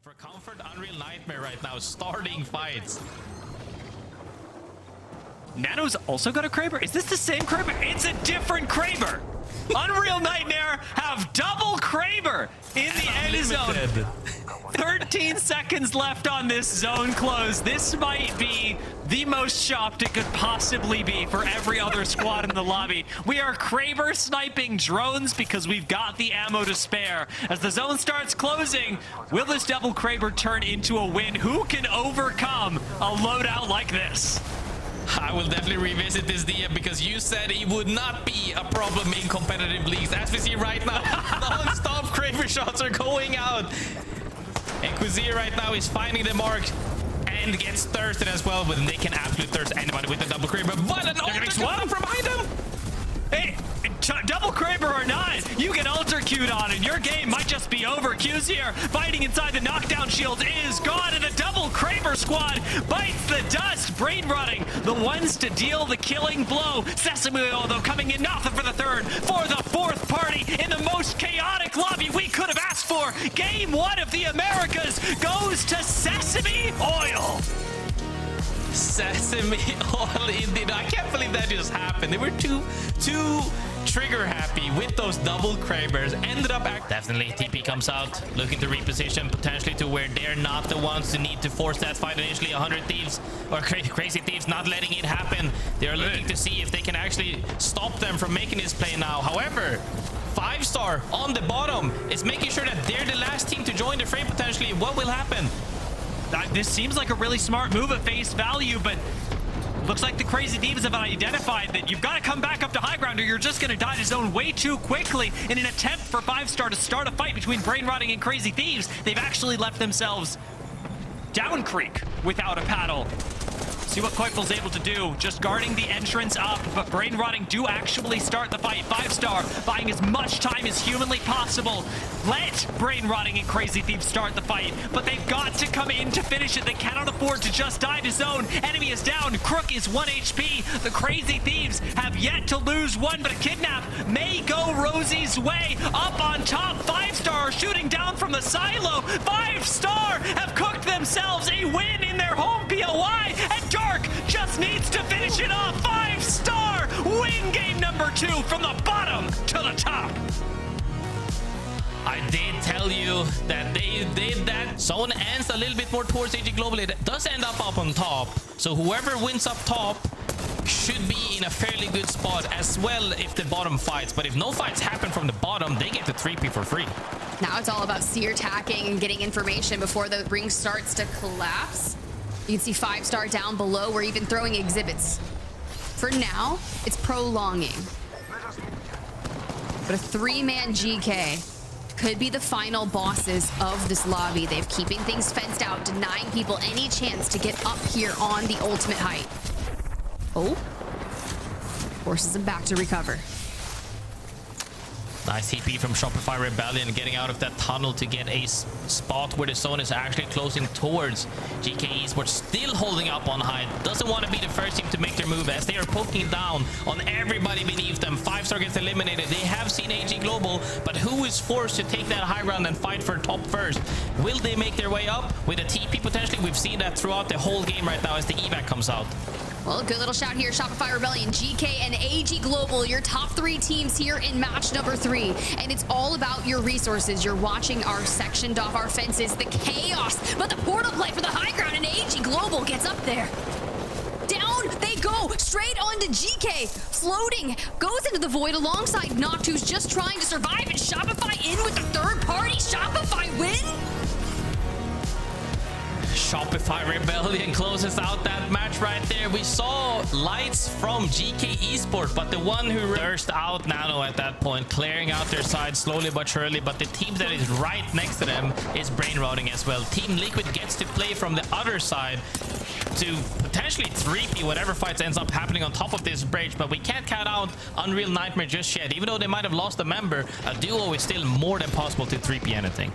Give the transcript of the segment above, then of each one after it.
For Comfort, Unreal Nightmare right now, starting fights. Nano's also got a Kraber? Is this the same Kraber? It's a different Kraber! Unreal Nightmare have double Kraber in the end zone. 13 seconds left on this zone close. This might be the most shopped it could possibly be for every other squad in the lobby. We are Kraber sniping drones because we've got the ammo to spare. As the zone starts closing, will this double Kraber turn into a win? Who can overcome a loadout like this? I will definitely revisit this, Dia, because you said he would not be a problem in competitive leagues. As we see right now, non-stop Kraber shots are going out. And Kuzir right now is finding the mark and gets thirsted as well, but they can absolutely thirst anybody with the double Kraber. But an ultra coming from behind him! Hey, double Kraber or not, you get ultra queued on and your game might just be over. Q's here, fighting inside the knockdown shield is gone, and the double Kraber squad bites the dust. Brain rotting, the ones to deal the killing blow. Sesame Oil, though, coming in not for the third, for the fourth party in the most chaotic lobby we could have asked for. Game 1 of the Americas goes to Sesame Oil. Sesame Oil indeed. I can't believe that just happened. They were too trigger happy with those double Krabers. Ended up definitely TP comes out, looking to reposition potentially to where they're not the ones who need to force that fight initially. 100 Thieves or Crazy Thieves not letting it happen. They're looking to see if they can actually stop them from making this play now. However, 5-star on the bottom is making sure that they're the last team to join the fray potentially. What will happen? This seems like a really smart move at face value, but looks like the Crazy Thieves have identified that you've got to come back up to high ground or you're just going to die to zone way too quickly. In an attempt for 5-star to start a fight between Brain Rotting and Crazy Thieves, they've actually left themselves down creek without a paddle. See what Koifel's able to do, just guarding the entrance up, but Brain Rotting do actually start the fight. 5-star buying as much time as humanly possible. Let Brain Rotting and Crazy Thieves start the fight, but they've got to come in to finish it. They cannot afford to just die to zone. Enemy is down, Crook is 1 HP. The Crazy Thieves have yet to lose one, but a kidnap may go Rosie's way. Up on top, 5-star shooting down from the silo. 5-star have cooked themselves a win in their home POI, and Dark just needs to finish it off. 5-star win game number 2 from the bottom to the top. I did tell you that they did that. Zone ends a little bit more towards AG Global. It does end up on top. So whoever wins up top should be in a fairly good spot as well if the bottom fights. But if no fights happen from the bottom, they get the 3P for free. Now it's all about seer tacking and getting information before the ring starts to collapse. You can see 5-star down below. We're even throwing exhibits. For now, it's prolonging. But a 3-man GK could be the final bosses of this lobby. They've keeping things fenced out, denying people any chance to get up here on the ultimate height. Oh, forces them back to recover. Nice TP from Shopify Rebellion, getting out of that tunnel to get a spot where the zone is actually closing towards GK Esports. Still holding up on height. Doesn't want to be the first team to make their move as they are poking down on everybody beneath them. 5-star gets eliminated. They have seen AG Global, but who is forced to take that high ground and fight for top first? Will they make their way up with a TP potentially? We've seen that throughout the whole game right now as the evac comes out. Well, good little shout here. Shopify Rebellion, GK, and AG Global, your top 3 teams here in match number 3. And it's all about your resources. You're watching our sectioned off our fences, the chaos, but the portal play for the high ground, and AG Global gets up there. Down they go, straight onto GK. Floating, goes into the void alongside Noct, who's just trying to survive, and Shopify in with the third party. Shopify win? Shopify Rebellion closes out that match right there. We saw lights from GK Esports, but the one who burst out Nano at that point, clearing out their side slowly but surely. But the team that is right next to them is Brain Rotting as well. Team Liquid gets to play from the other side to potentially 3P whatever fights ends up happening on top of this bridge. But we can't count out Unreal Nightmare just yet. Even though they might have lost a member, a duo is still more than possible to 3P anything.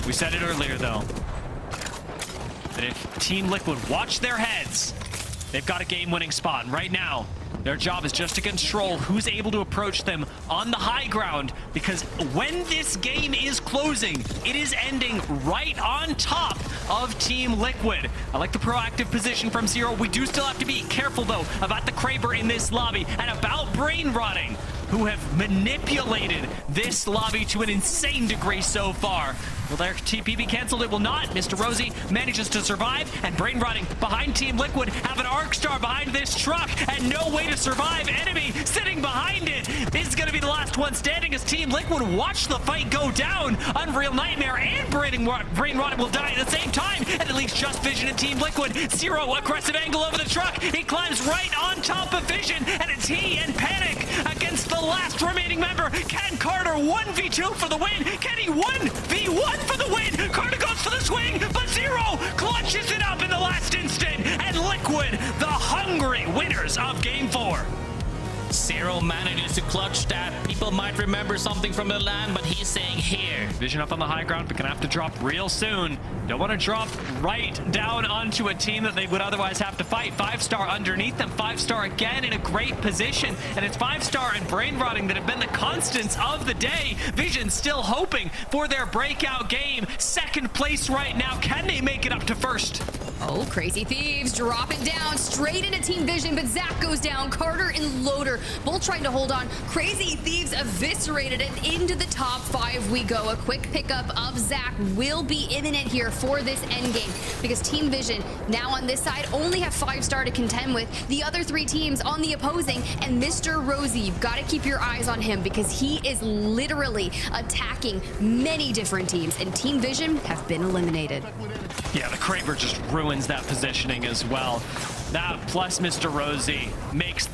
We said it earlier, though, that if Team Liquid watch their heads, they've got a game-winning spot. And right now, Their job is just to control who's able to approach them on the high ground, because when this game is closing, it is ending right on top of Team Liquid. I like the proactive position from Zero. We do still have to be careful, though, about the Kraber in this lobby and about brain rotting, who have manipulated this lobby to an insane degree so far. Will their TP be canceled? It will not. Mr. Rosie manages to survive, and brain rotting behind Team Liquid have an Arc Star behind this truck and no way to survive. Enemy sitting behind it. This is going to be the last one standing as Team Liquid watch the fight go down. Unreal Nightmare and brain rotting will die at the same time, and it leaves just Vision and Team Liquid. Zero aggressive angle over the truck. He climbs right on top of Vision, and it's he and Panic against the last remaining member. Can Carter 1v2 for the win? Can he 1v1 for the win? Carter goes for the swing, but Zero clutches it up in the last instant, and Liquid, the hungry winners of Game 4. Zero manages to clutch that. People might remember something from the land, but he's saying here. Vision up on the high ground, but gonna have to drop real soon. Don't want to drop right down onto a team that they would otherwise have to fight. 5-star underneath them, 5-star again in a great position, and it's 5-star and brain rotting that have been the constants of the day. Vision still hoping for their breakout game. Second place right now. Can they make it up to first? Oh, Crazy Thieves drop it down straight into Team Vision, but Zach goes down. Carter and Loader both trying to hold on. Crazy Thieves eviscerated it. Into the top 5 we go. A quick pickup of Zach will be imminent here for this endgame, because Team Vision now on this side only have 5-star to contend with. The other 3 teams on the opposing, and Mr. Rosie, you've got to keep your eyes on him, because he is literally attacking many different teams, and Team Vision have been eliminated. Yeah, the Kraber just ruins that positioning as well. That plus Mr. Rosie makes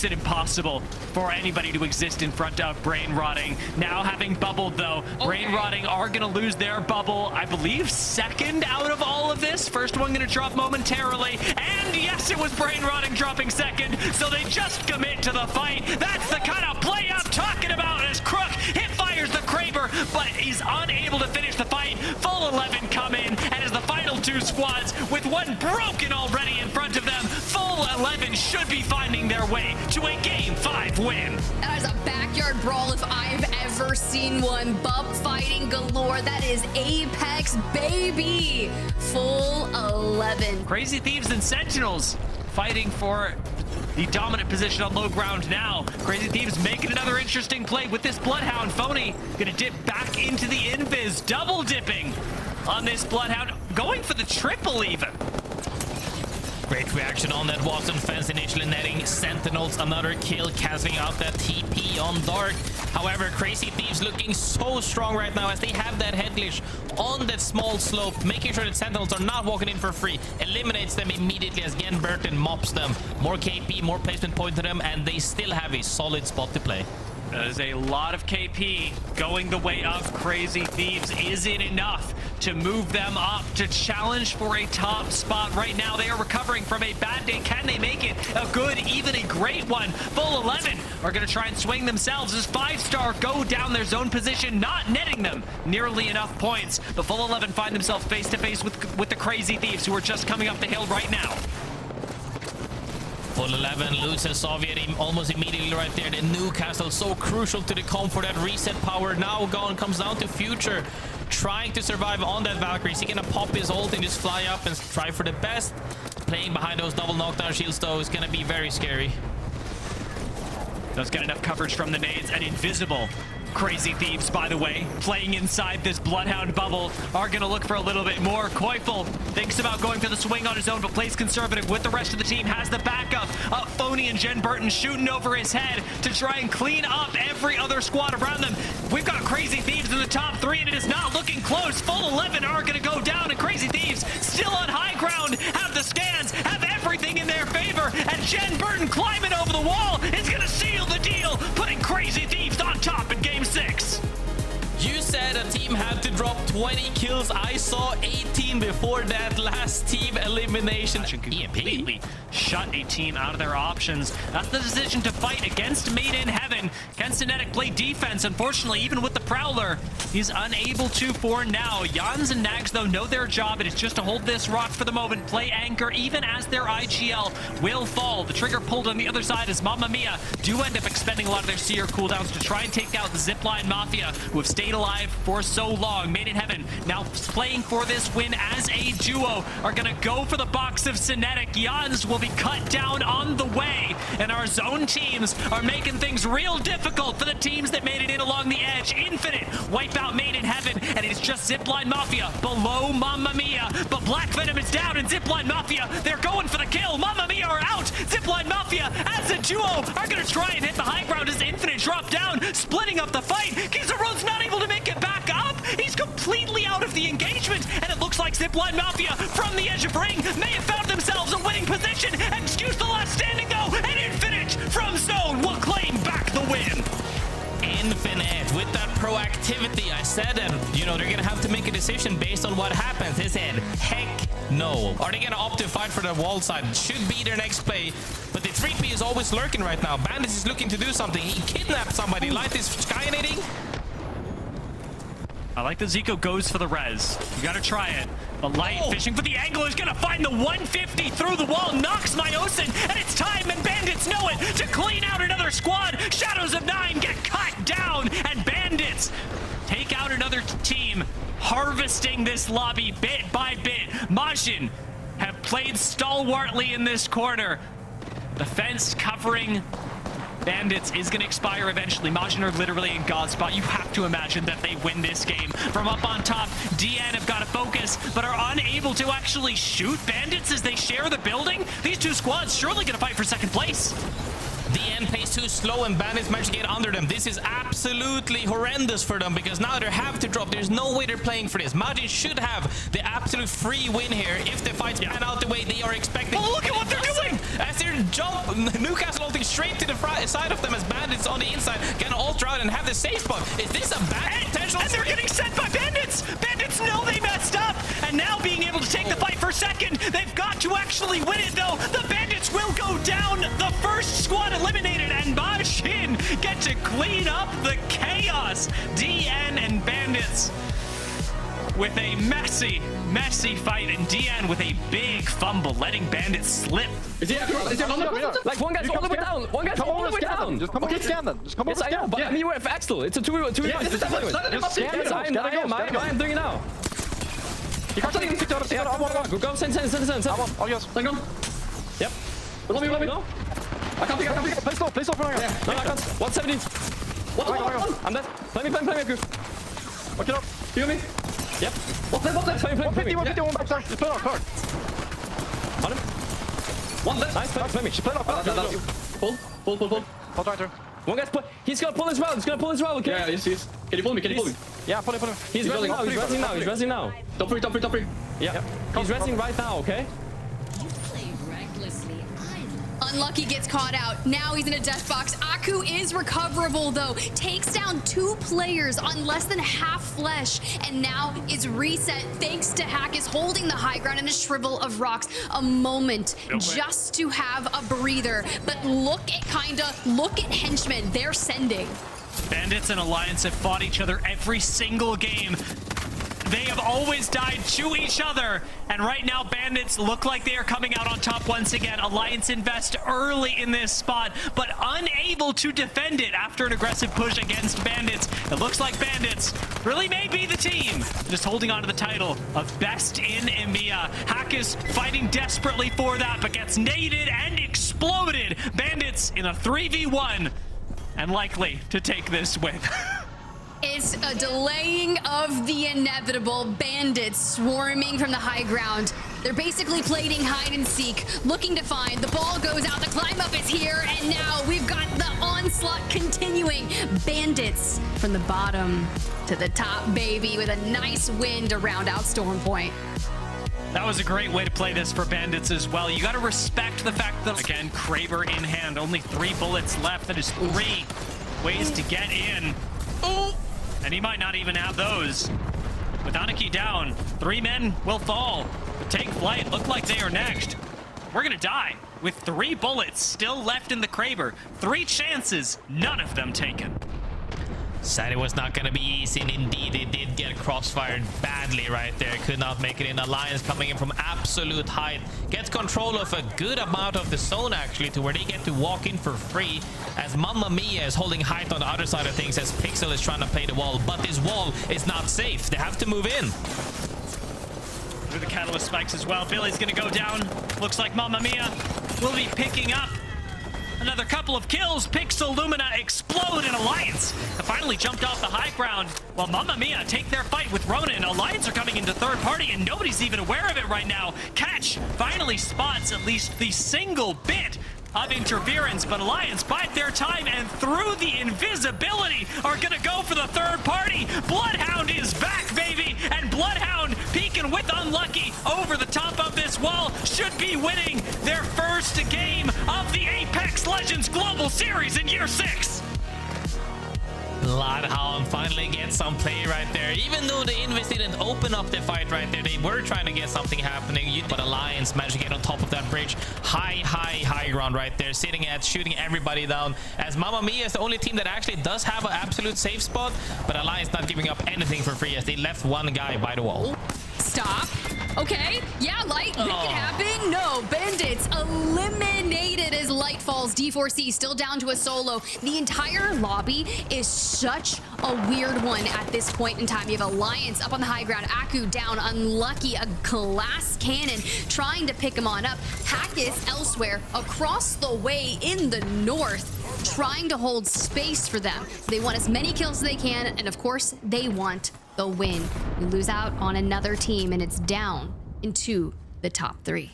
it impossible for anybody to exist in front of brain rotting. Now having bubbled though, brain rotting are gonna lose their bubble, I believe second out of all of this. First one gonna drop momentarily, and yes, it was brain rotting dropping second, so they just commit to the fight. That's the kind of play I'm talking about as Crook hit fires the Kraber, but is unable to finish the fight. Full 11 come in, and as the final 2 squads with one broken already in front of them, full 11 should be finding their way to a Game 5 win. That is a backyard brawl if I've ever seen one. Bub fighting galore. That is Apex, baby. Full 11. Crazy Thieves and Sentinels fighting for the dominant position on low ground now. Crazy Thieves making another interesting play with this Bloodhound. Phony gonna dip back into the invis. Double dipping on this Bloodhound. Going for the triple even. Great reaction on that Watson fence, initially netting Sentinels another kill, canceling out that TP on Dark. However, Crazy Thieves looking so strong right now as they have that head glitch on that small slope, making sure that Sentinels are not walking in for free. Eliminates them immediately as Gen Burton mops them. More KP, more placement point to them, and they still have a solid spot to play. That is a lot of KP going the way of Crazy Thieves. Is it enough to move them up to challenge for a top spot? Right now, they are recovering from a bad day. Can they make it a good, even a great one? Full 11 are going to try and swing themselves as 5-star go down their zone position, not netting them nearly enough points. But Full 11 find themselves face-to-face with the Crazy Thieves, who are just coming up the hill right now. Full 11 loses Soviet almost immediately right there. The Newcastle so crucial to the comp for that reset power. Now gone, comes down to Future, trying to survive on that Valkyrie. Is he gonna pop his ult and just fly up and try for the best? Playing behind those double knockdown shields though is gonna be very scary. Does get enough coverage from the nades, and invisible. Crazy Thieves, by the way, playing inside this Bloodhound bubble, are going to look for a little bit more. Koifel thinks about going for the swing on his own, but plays conservative with the rest of the team, has the backup. Phony and Gen Burton shooting over his head to try and clean up every other squad around them. We've got Crazy Thieves in the top 3, and it is not looking close. Full 11 are going to go down, and Crazy Thieves still on high ground, have the scans, have everything in their favor, and Gen Burton climbing over the wall is going to seal the deal, putting Crazy Thieves on top in Game 6. You said a team had to drop 20 kills. I saw 18 before that last team elimination. Completely shut a team out of their options. That's the decision to fight against Made in Heaven. Can Synetic play defense? Unfortunately, even with the Prowler, he's unable to for now. Jans and Nags, though, know their job. It is just to hold this rock for the moment, play anchor, even as their IGL will fall. The trigger pulled on the other side as Mamma Mia do end up expending a lot of their Seer cooldowns to try and take out the Zipline Mafia, who have stayed alive for so long. Made in Heaven now playing for this win as a duo are going to go for the box of Synetic. Jans will be cut down on the way, and our zone teams are making things real difficult for the teams that made it in along the edge. Infinite wipe out Made in Heaven, and it's just Zipline Mafia below Mamma Mia, but Black Venom is down, and Zipline Mafia, they're going for the kill. Mamma Mia are out. Zipline Mafia as a duo are going to try and hit the high ground as Infinite drop down, splitting up the fight. Kizaron's not able to make it back up. He's completely out of the engagement, and it looks like Zipline Mafia from the edge of ring may have found themselves a winning position. Excuse the last standing though, and Infinite from zone will claim back the win. Infinite with that proactivity. I said that, you know, they're gonna have to make a decision based on what happens. They said, heck no. Are they gonna opt to fight for the wall side? Should be their next play, but the 3P is always lurking right now. Bandits is looking to do something. He kidnapped somebody. Light is skynading. I like that Zico goes for the res. You gotta try it. But Light fishing for the angle is gonna find the 150 through the wall, knocks Myosin, and it's time, and Bandits know it, to clean out another squad. Shadows of 9 get cut down, and Bandits take out another team, harvesting this lobby bit by bit. Majin have played stalwartly in this corner. The fence covering Bandits is going to expire eventually. Majin are literally in God's spot. You have to imagine that they win this game. From up on top, DN have got to focus, but are unable to actually shoot Bandits as they share the building. These two squads surely going to fight for second place. DN plays too slow and Bandits manage to get under them. This is absolutely horrendous for them because now they have to drop. There's no way they're playing for this. Majin should have the absolute free win here if the fights pan out the way they are expecting. Oh, look at what they're doing! As they're Newcastle ulting straight to the side of them as Bandits on the inside can ultra out and have the safe spot. Is this a bad potential? And they're getting sent by Bandits! Bandits know they messed up! And now being able to take the fight for second, they've got to actually win it though. The Bandits will go down. The first squad eliminated, and Majin get to clean up the chaos. DN and Bandits with a messy fight, and DN with a big fumble, letting Bandits slip. Is he on the Like one guy's all the way down. One guy's all the way down. Just come on, scan them. Just come on, Yes, I know, but I mean, you're Axel. It's a 2v1. Yes, I am doing it now. You can't take it out. Yeah, go, send. I'll just. Hang on. Yep. Let me. No. I can't pick. Play slow for now. Yeah. No, I can't. 170. What? I'm dead. Play me. Okay, up. You hear me? Yep. Play me. 151 backside. Just play off, hard. On him. One dead. Nice, play me. Just play off. Pull. I'll try to. One guy's he's gonna pull as well. Okay? Yeah, yes. Can you pull me? Yeah, pull him. He's resting now. Top three. Yeah. He's resting right now, okay? Unlucky gets caught out. Now he's in a death box. Aku is recoverable though. Takes down 2 players on less than half flesh. And now is reset thanks to Hackis holding the high ground in a shrivel of rocks. A moment just to have a breather. But look at Henchmen. They're sending. Bandits and Alliance have fought each other every single game. They have always died to each other, and right now Bandits look like they are coming out on top once again. Alliance invest early in this spot, but unable to defend it after an aggressive push against Bandits. It looks like Bandits really may be the team, just holding on to the title of best in EMEA. Hack is fighting desperately for that, but gets naded and exploded. Bandits in a 3v1, and likely to take this win. It's a delaying of the inevitable. Bandits swarming from the high ground. They're basically playing hide and seek, looking to find. The ball goes out, the climb up is here, and now we've got the onslaught continuing. Bandits from the bottom to the top, baby, with a nice win to round out Storm Point. That was a great way to play this for Bandits as well. You got to respect the fact that, again, Kraber in hand, only 3 bullets left. That is 3 ways to get in. And he might not even have those. With Aniki down, 3 men will fall. The Take Flight look like they are next. We're gonna die with 3 bullets still left in the Kraber. 3 chances, none of them taken. Said it was not going to be easy, and indeed it did get crossfired badly right there. Could not make it in. Alliance coming in from absolute height. Gets control of a good amount of the zone, actually, to where they get to walk in for free. As Mamma Mia is holding height on the other side of things, as Pixel is trying to play the wall. But this wall is not safe. They have to move in. Through the catalyst spikes as well. Billy's going to go down. Looks like Mamma Mia will be picking up another couple of kills. Pixel Lumina explode, and Alliance have finally jumped off the high ground while Mamma Mia take their fight with Ronin. Alliance are coming into third party, and nobody's even aware of it right now. Catch finally spots at least the single bit of interference, but Alliance bide their time, and through the invisibility are gonna go for the third party. Bloodhound is back, baby, and Bloodhound peeking with Unlucky over the top of this wall should be winning their first game of the Apex Legends Global Series in year 6. Bloodhound finally gets some play right there. Even though the Invis didn't open up the fight right there, they were trying to get something happening. But Alliance managed to get on top of that bridge. High ground right there, sitting at shooting everybody down. As Mamma Mia is the only team that actually does have an absolute safe spot, but Alliance not giving up anything for free as they left one guy by the wall. Stop. Okay, yeah, Light, make it happen. No, Bandits eliminated as Light falls. D4C still down to a solo. The entire lobby is such a weird one at this point in time. You have Alliance up on the high ground, Aku down, Unlucky, a glass cannon trying to pick him on up. Hackis elsewhere across the way in the north, trying to hold space for them. They want as many kills as they can, and of course, they want the win. We lose out on another team, and it's down into the top 3.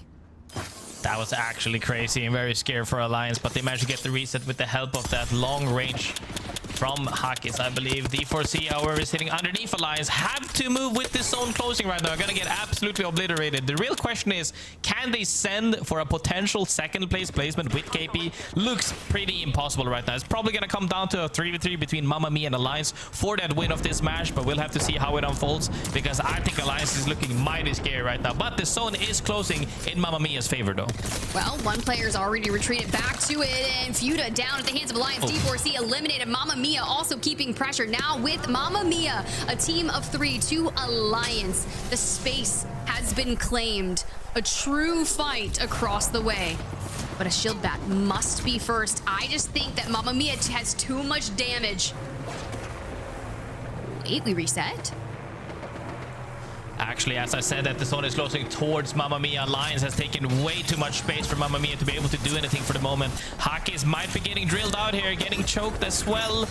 That was actually crazy and very scary for Alliance, but they managed to get the reset with the help of that long range from Hackis, I believe. D4C, however, is sitting underneath Alliance. Have to move with this zone closing right now. They're gonna get absolutely obliterated. The real question is, can they send for a potential second place placement with KP? Looks pretty impossible right now. It's probably gonna come down to a 3v3 between Mamma Mia and Alliance for that win of this match, but we'll have to see how it unfolds, because I think Alliance is looking mighty scary right now. But the zone is closing in Mamma Mia's favor, though. Well, one player's already retreated back to it, and Fuda down at the hands of Alliance. D4C eliminated. Mamma Mia also keeping pressure now with Mamma Mia, a team of 3 to Alliance. The space has been claimed. A true fight across the way. But a shield bat must be first. I just think that Mamma Mia has too much damage. Wait, we reset? Actually, as I said, that the zone is closing towards Mamma Mia. Alliance has taken way too much space for Mamma Mia to be able to do anything for the moment. Hackis might be getting drilled out here, getting choked as well,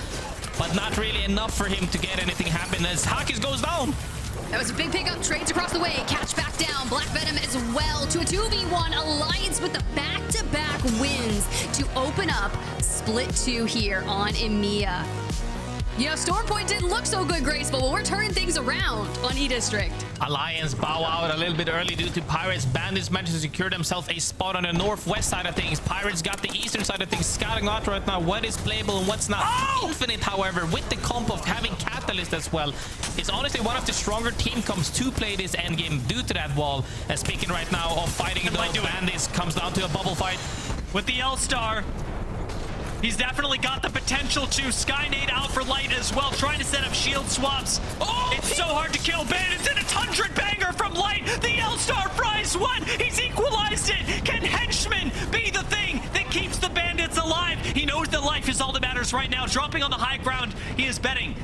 but not really enough for him to get anything happen as Hackis goes down. That was a big pickup. Trades across the way. Catch back down. Black Venom as well to a 2v1. Alliance with the back-to-back wins to open up split 2 here on EMEA. You know, Stormpoint didn't look so good, Graceful, but we're turning things around on E-District. Alliance bow out a little bit early due to Pirates. Bandits managed to secure themselves a spot on the northwest side of things. Pirates got the eastern side of things, scouting out right now what is playable and what's not. Infinite, however, with the comp of having Catalyst as well, is honestly one of the stronger team comps to play this endgame due to that wall. And speaking right now of fighting those bandits, comes down to a bubble fight. With the L-Star, he's definitely got the potential to Skynade out for Light as well, trying to set up shield swaps. It's so hard to kill Bandits, and it's 100 banger from Light. The L-Star fries one. He's equalized it. Can Henchman be the thing that keeps the Bandits alive? He knows that life is all that matters right now. Dropping on the high ground, he is betting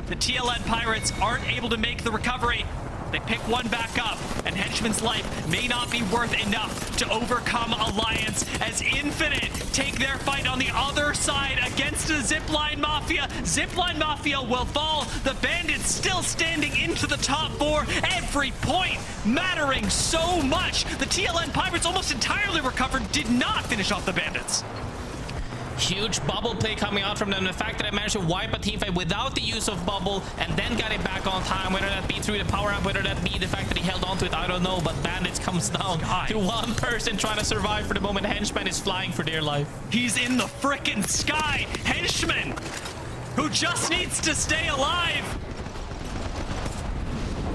the TLN Pirates aren't able to make the recovery. They pick one back up, and Henchman's life may not be worth enough to overcome Alliance as Infinite take their fight on the other side against the Zipline Mafia. Zipline Mafia will fall. The Bandits still standing into the top 4. Every point mattering so much. The TLN Pirates almost entirely recovered, did not finish off the Bandits. Huge bubble play coming out from them. The fact that I managed to wipe a team fight without the use of bubble and then got it back on time, whether that be through the power up, whether that be the fact that he held on to it, I don't know. But Bandits comes down to one person trying to survive for the moment. Henchman is flying for dear life. He's in the frickin' sky. Henchman, who just needs to stay alive.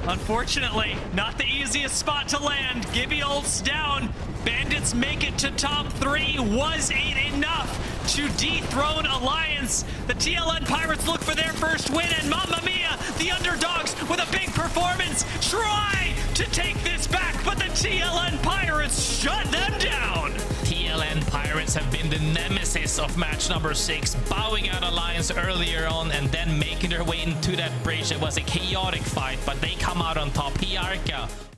Unfortunately, not the easiest spot to land. Gibby ults down. Bandits make it to top 3. Was it enough to dethrone Alliance? The TLN Pirates look for their first win, and Mamma Mia, the underdogs with a big performance, try to take this back, but the TLN Pirates shut them down. TLN Pirates have been the nemesis of match number 6, bowing out Alliance earlier on and then making their way into that bridge. It was a chaotic fight, but they come out on top. YR6